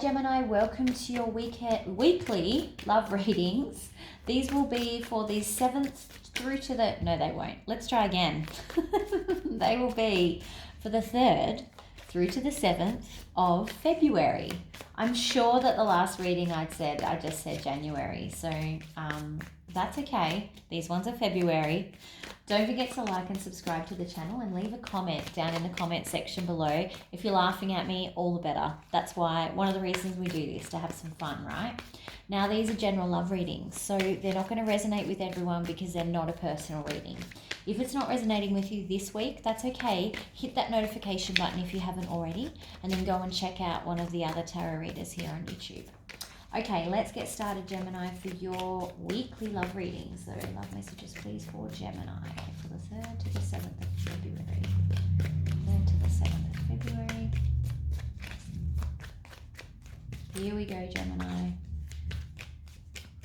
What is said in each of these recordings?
Gemini, welcome to your weekly love readings. These will be for the 7th through to the... No, they won't. Let's try again. They will be for the 3rd through to the 7th of February. I'm sure that the last reading I just said January. So that's okay. These ones are February. Don't forget to like and subscribe to the channel and leave a comment down in the comment section below. If you're laughing at me, all the better. That's why, one of the reasons we do this, to have some fun, right? Now, these are general love readings, so they're not going to resonate with everyone because they're not a personal reading. If it's not resonating with you this week, that's okay. Hit that notification button if you haven't already, and then go and check out one of the other tarot readers here on YouTube. Okay, let's get started, Gemini, for your weekly love readings. So love messages, please, for Gemini for the 3rd to the 7th of February. 3rd to the 7th of February. Here we go, Gemini.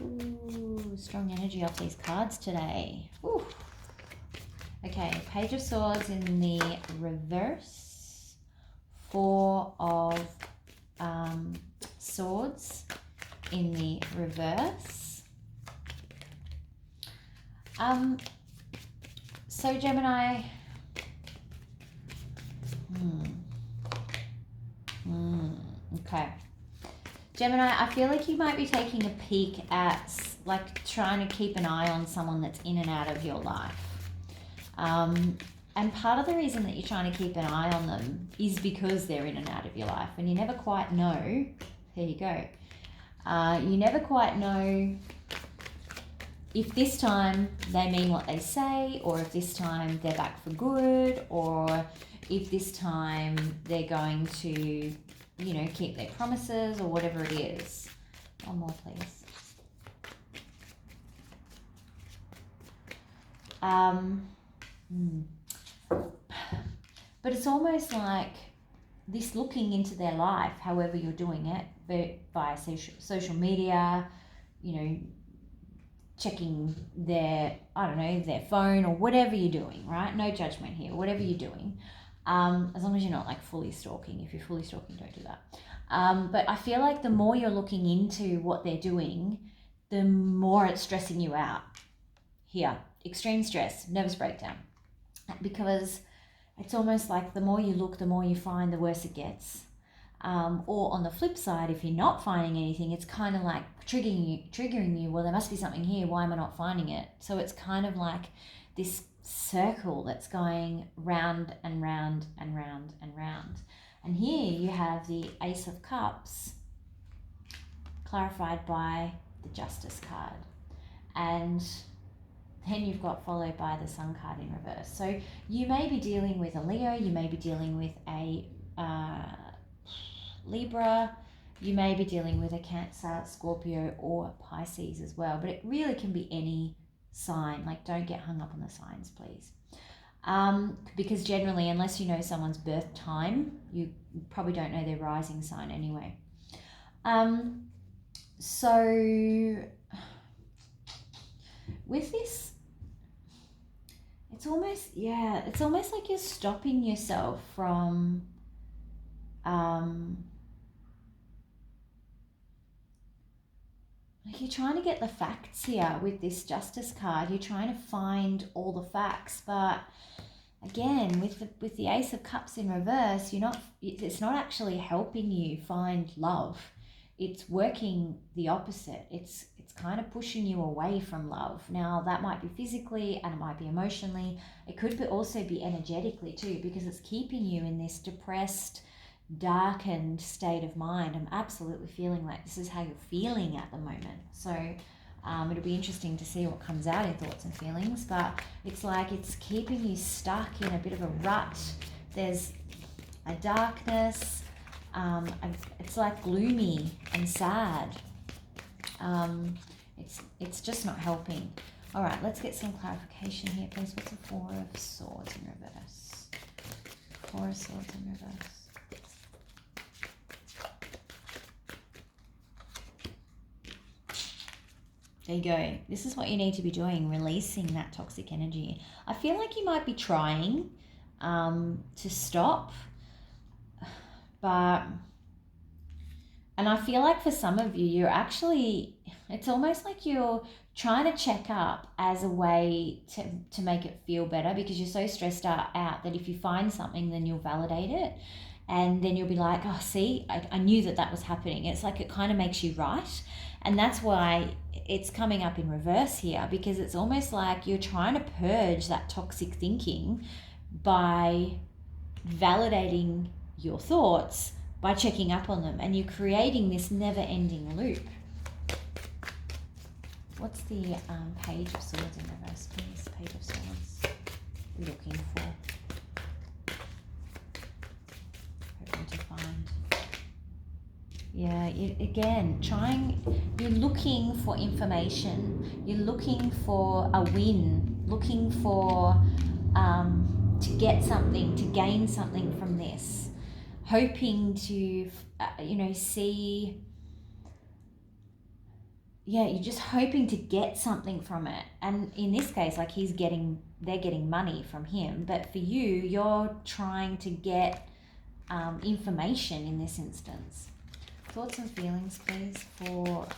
Ooh, strong energy off these cards today. Ooh. Okay, Page of Swords in the reverse. 4 of Swords in the reverse. So Gemini, okay. Gemini, I feel like you might be taking a peek at, like, trying to keep an eye on someone that's in and out of your life. And part of the reason that you're trying to keep an eye on them is because they're in and out of your life, and you never quite know. There you go. You never quite know if this time they mean what they say, or if this time they're back for good, or if this time they're going to, you know, keep their promises or whatever it is. One more, please. But it's almost like this looking into their life, however you're doing it, via social media, you know, checking their, I don't know, their phone or whatever you're doing, right? No judgment here, whatever you're doing. As long as you're not like fully stalking. If you're fully stalking, don't do that. But I feel like the more you're looking into what they're doing, the more it's stressing you out. Here, extreme stress, nervous breakdown. Because it's almost like the more you look, the more you find, the worse it gets. Or on the flip side, if you're not finding anything, it's kind of like triggering you. Well, there must be something here. Why am I not finding it? So it's kind of like this circle that's going round and round and round and round. And here you have the Ace of Cups clarified by the Justice card. And then you've got followed by the Sun card in reverse. So you may be dealing with a Leo, you may be dealing with a Libra, you may be dealing with a Cancer, Scorpio, or Pisces as well. But it really can be any sign. Like, don't get hung up on the signs, please. Because generally, unless you know someone's birth time, you probably don't know their rising sign anyway. So with this, it's almost like you're stopping yourself from like you're trying to get the facts here with this Justice card. You're trying to find all the facts, but again, with the Ace of Cups in reverse, it's not actually helping you find love. It's working the opposite. It's kind of pushing you away from love. Now, that might be physically and it might be emotionally. It could also be energetically too, because it's keeping you in this depressed, darkened state of mind. I'm absolutely feeling like this is how you're feeling at the moment. So it'll be interesting to see what comes out in thoughts and feelings, but it's like it's keeping you stuck in a bit of a rut. There's a darkness. It's like gloomy and sad. It's just not helping. All right, let's get some clarification here, please. What's the Four of Swords in reverse? Four of Swords in reverse. There you go. This is what you need to be doing, releasing that toxic energy. I feel like you might be trying to stop, but And I feel like for some of you, you're actually, it's almost like you're trying to check up as a way to make it feel better, because you're so stressed out that if you find something, then you'll validate it. And then you'll be like, oh, see, I knew that was happening. It's like it kind of makes you right. And that's why it's coming up in reverse here, because it's almost like you're trying to purge that toxic thinking by validating your thoughts by checking up on them, and you're creating this never-ending loop. What's the Page of Swords in reverse, please? Page of Swords we're looking for. Hoping to find. Yeah, you're looking for information. You're looking for a win, looking for to get something, to gain something from this. Hoping to, see, you're just hoping to get something from it. And in this case, like they're getting money from him. But for you, you're trying to get information in this instance. Thoughts and feelings, please, for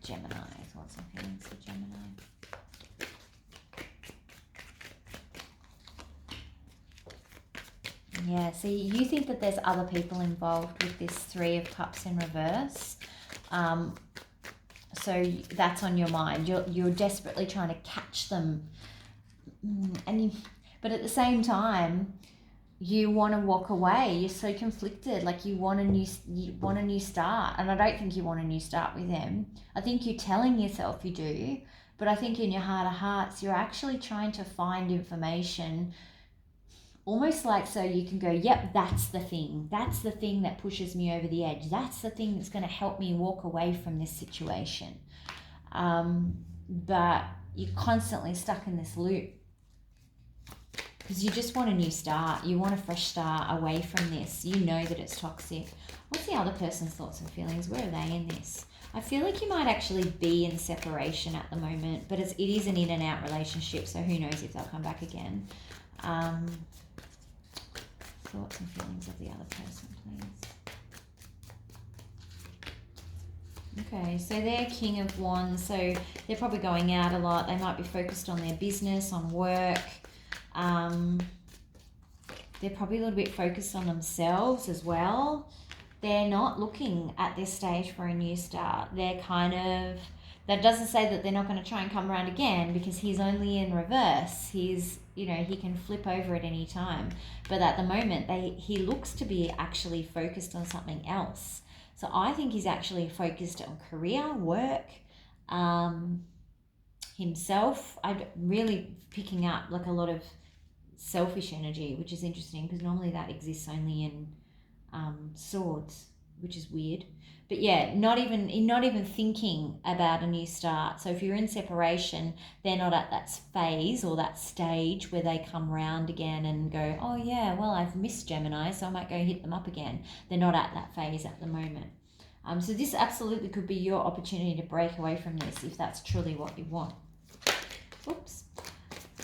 Gemini. Thoughts and feelings for Gemini. Yeah, so you think that there's other people involved with this Three of Cups in reverse. So that's on your mind. You're desperately trying to catch them, but at the same time, you want to walk away. You're so conflicted. Like you want a new start, and I don't think you want a new start with them. I think you're telling yourself you do, but I think in your heart of hearts, you're actually trying to find information. Almost like so you can go, yep, that's the thing that pushes me over the edge. That's the thing that's going to help me walk away from this situation. But you're constantly stuck in this loop because you just want a new start. You want a fresh start away from this. You know that it's toxic. What's the other person's thoughts and feelings? Where are they in this? I feel like you might actually be in separation at the moment, but it is an in and out relationship, so who knows if they'll come back again. Thoughts and feelings of the other person, please. Okay, so they're King of Wands, so they're probably going out a lot. They might be focused on their business, on work. They're probably a little bit focused on themselves as well. They're not looking at this stage for a new start. They're that doesn't say that they're not going to try and come around again, because he's only in reverse. He can flip over at any time. But at the moment, he looks to be actually focused on something else. So I think he's actually focused on career, work, himself. I'm really picking up like a lot of selfish energy, which is interesting because normally that exists only in swords, which is weird. But yeah, not even thinking about a new start. So if you're in separation, they're not at that phase or that stage where they come round again and go, oh yeah, well, I've missed Gemini, so I might go hit them up again. They're not at that phase at the moment. So this absolutely could be your opportunity to break away from this if that's truly what you want. Oops.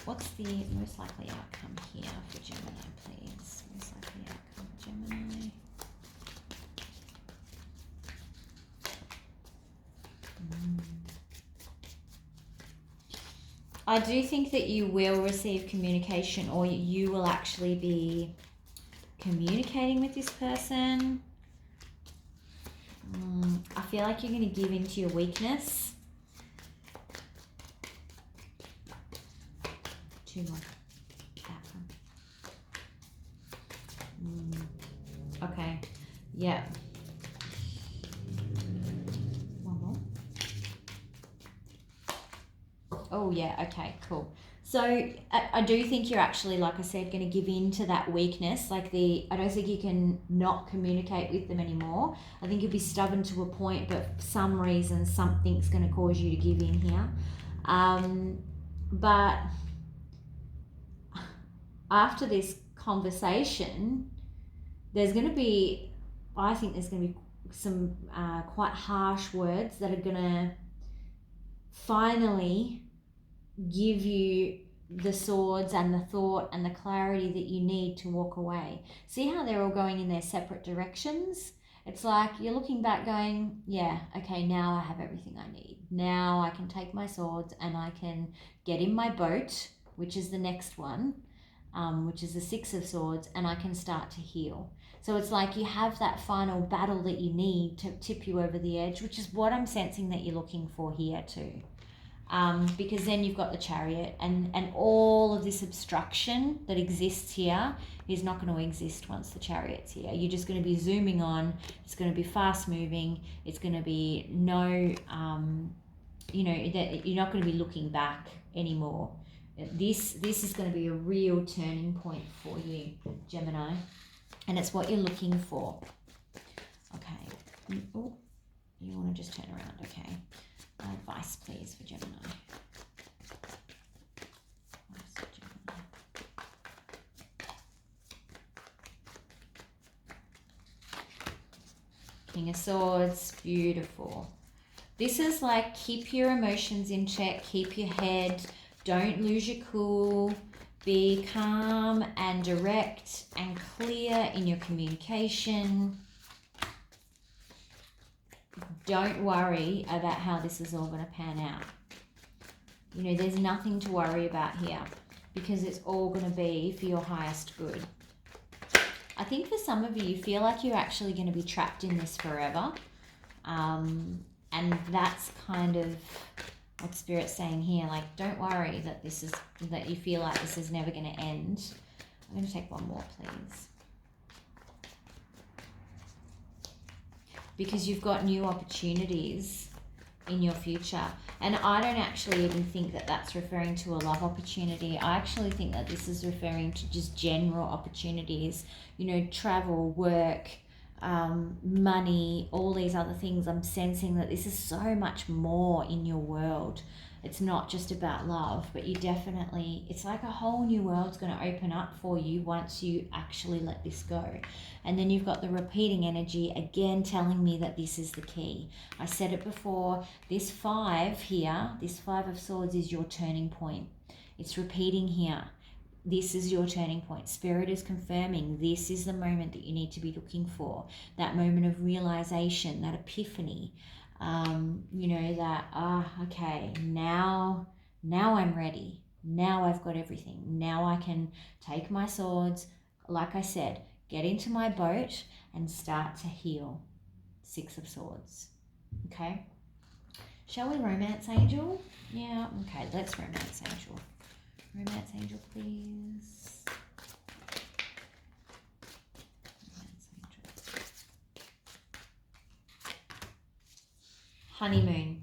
What's the most likely outcome here for Gemini, please? Most likely outcome for Gemini. I do think that you will receive communication, or you will actually be communicating with this person. I feel like you're going to give into your weakness. Two more. Okay. Yeah. One more. Oh, yeah. Okay, cool. So I do think you're actually, like I said, going to give in to that weakness. I don't think you can not communicate with them anymore. I think you'll be stubborn to a point, but for some reason, something's going to cause you to give in here. But after this conversation, there's going to be some quite harsh words that are going to finally give you the swords and the thought and the clarity that you need to walk away. See how they're all going in their separate directions? It's like you're looking back going, yeah, okay, now I have everything I need. Now I can take my swords and I can get in my boat, which is the next one, which is the Six of Swords, and I can start to heal. So it's like you have that final battle that you need to tip you over the edge, which is what I'm sensing that you're looking for here too. Because then you've got the Chariot, and all of this obstruction that exists here is not going to exist once the Chariot's here. You're just going to be zooming on. It's going to be fast moving. It's going to be no, that you're not going to be looking back anymore. This is going to be a real turning point for you, Gemini, and it's what you're looking for. Okay. Oh, you want to just turn around, okay. Advice, please, for Gemini. Advice for Gemini. King of Swords, beautiful. This is like, keep your emotions in check, keep your head, don't lose your cool, be calm and direct and clear in your communication. Don't worry about how this is all going to pan out. You know, there's nothing to worry about here because it's all going to be for your highest good. I think for some of you feel like you're actually going to be trapped in this forever. And that's kind of what Spirit's saying here. Like, don't worry that you feel like this is never going to end. I'm going to take one more, please. Because you've got new opportunities in your future. And I don't actually even think that that's referring to a love opportunity. I actually think that this is referring to just general opportunities, you know, travel, work, money, all these other things. I'm sensing that this is so much more in your world. It's not just about love, but you definitely, it's like a whole new world's going to open up for you once you actually let this go. And then you've got the repeating energy again telling me that this is the key. I said it before, this 5 here, this 5 of Swords is your turning point. It's repeating here. This is your turning point. Spirit is confirming this is the moment that you need to be looking for. That moment of realization, that epiphany. You know, that, okay, now I'm ready. Now I've got everything. Now I can take my swords, like I said, get into my boat and start to heal. 6 of Swords. Okay. Shall we romance angel? Yeah, okay, let's romance angel. Romance angel, please. Romance angel. Honeymoon.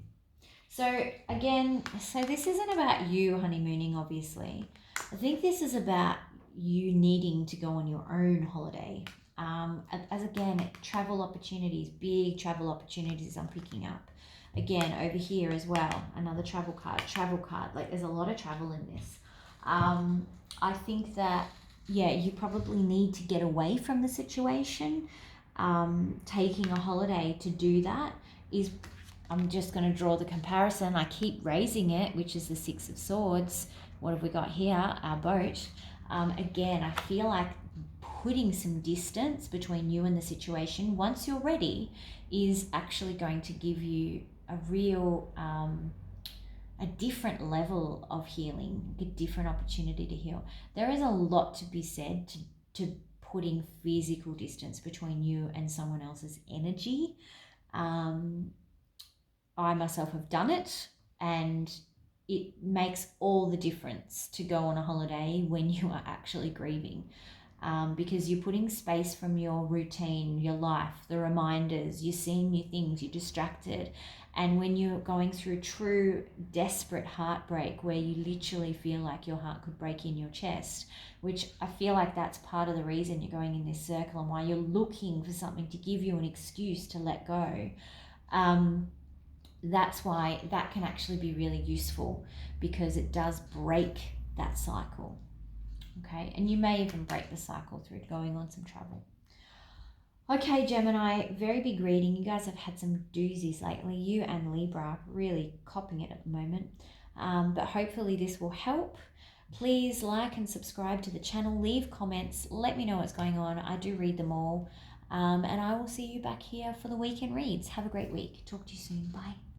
So again, this isn't about you honeymooning, obviously. I think this is about you needing to go on your own holiday. As again, travel opportunities, big travel opportunities I'm picking up. Again, over here as well, another travel card. Like, there's a lot of travel in this. I think that, yeah, you probably need to get away from the situation. Taking a holiday to do that is, I'm just going to draw the comparison. I keep raising it, which is the 6 of Swords. What have we got here? Our boat. Again, I feel like putting some distance between you and the situation, once you're ready, is actually going to give you a real, a different level of healing, a different opportunity to heal. There is a lot to be said to putting physical distance between you and someone else's energy. I myself have done it, and it makes all the difference to go on a holiday when you are actually grieving, because you're putting space from your routine, your life, the reminders, you're seeing new things, you're distracted. And when you're going through true desperate heartbreak, where you literally feel like your heart could break in your chest, which I feel like that's part of the reason you're going in this circle and why you're looking for something to give you an excuse to let go. That's why that can actually be really useful, because it does break that cycle. Okay, and you may even break the cycle through going on some travel. Okay, Gemini, very big reading. You guys have had some doozies lately. You and Libra really copping it at the moment. But hopefully this will help. Please like and subscribe to the channel. Leave comments. Let me know what's going on. I do read them all. And I will see you back here for the weekend reads. Have a great week. Talk to you soon. Bye.